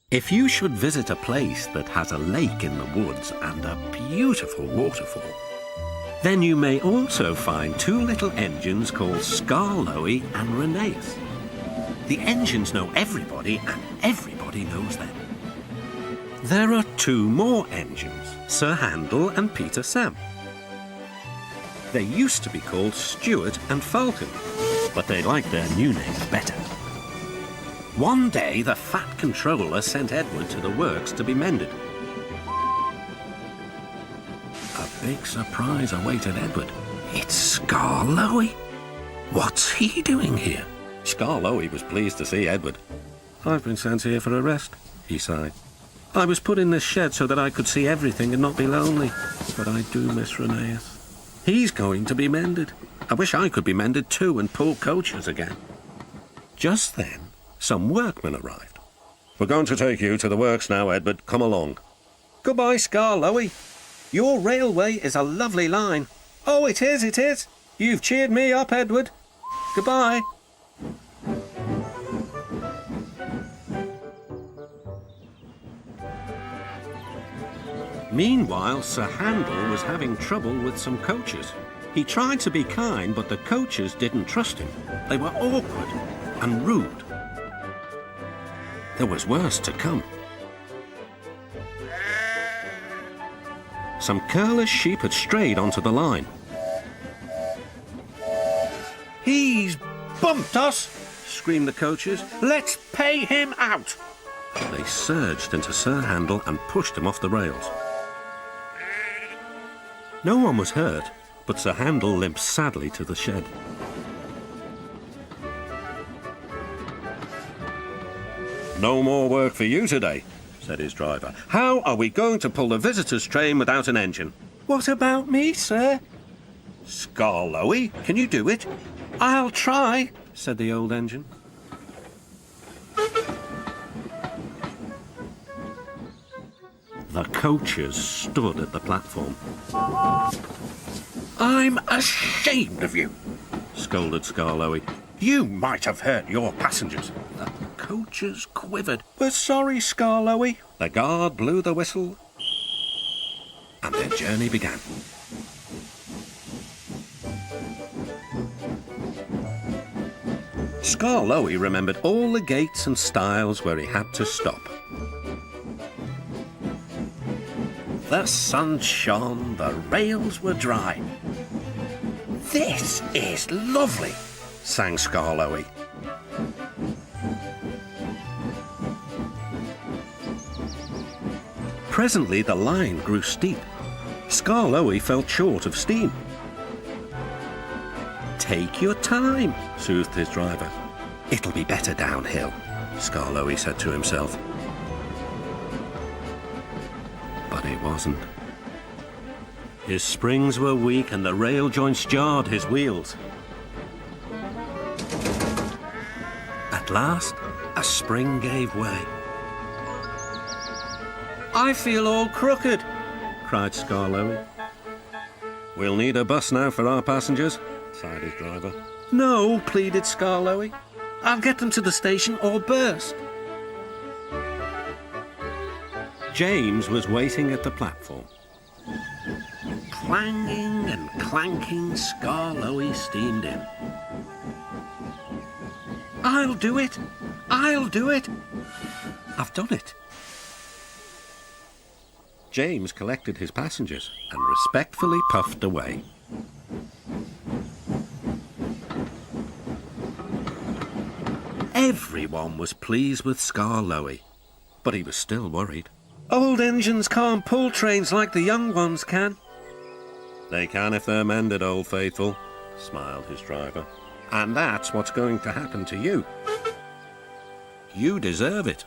If you should visit a place that has a lake in the woods and a beautiful waterfall, then you may also find two little engines called Skarloey and Reneus. The engines know everybody and everybody knows them. There are two more engines, Sir Handel and Peter Sam. They used to be called Stuart and Falcon, but they like their new names better. One day, the fat controller sent Edward to the works to be mended. A big surprise awaited Edward. It's Skarloey. What's he doing here? Skarloey was pleased to see Edward. I've been sent here for a rest, he sighed. I was put in this shed so that I could see everything and not be lonely. But I do miss Reneus. He's going to be mended. I wish I could be mended too and pull coaches again. Just then, some workmen arrived. We're going to take you to the works now, Edward. Come along. Goodbye, Skarloey. Your railway is a lovely line. Oh, it is, it is. You've cheered me up, Edward. Goodbye. Meanwhile, Sir Handel was having trouble with some coaches. He tried to be kind, but the coaches didn't trust him. They were awkward and rude. There was worse to come. Some careless sheep had strayed onto the line. He's bumped us, screamed the coaches. Let's pay him out. They surged into Sir Handel and pushed him off the rails. No one was hurt, but Sir Handel limped sadly to the shed. No more work for you today, said his driver. How are we going to pull the visitors' train without an engine? What about me, sir? Skarloey, can you do it? I'll try, said the old engine. The coaches stood at the platform. I'm ashamed of you, scolded Skarloey. You might have hurt your passengers. The coaches quivered. We're sorry, Skarloey. The guard blew the whistle, and their journey began. Skarloey remembered all the gates and stiles where he had to stop. The sun shone, the rails were dry. This is lovely, sang Skarloey. Presently the line grew steep. Skarloey felt short of steam. Take your time, soothed his driver. It'll be better downhill, Skarloey said to himself. But it wasn't. His springs were weak and the rail joints jarred his wheels. At last, a spring gave way. I feel all crooked, cried Skarloey. We'll need a bus now for our passengers, sighed his driver. No, pleaded Skarloey. I'll get them to the station or burst. James was waiting at the platform. Clanging and clanking, Skarloey steamed in. I'll do it! I'll do it! I've done it. James collected his passengers and respectfully puffed away. Everyone was pleased with Skarloey, but he was still worried. Old engines can't pull trains like the young ones can. They can if they're mended, Old Faithful, smiled his driver. And that's what's going to happen to you. You deserve it.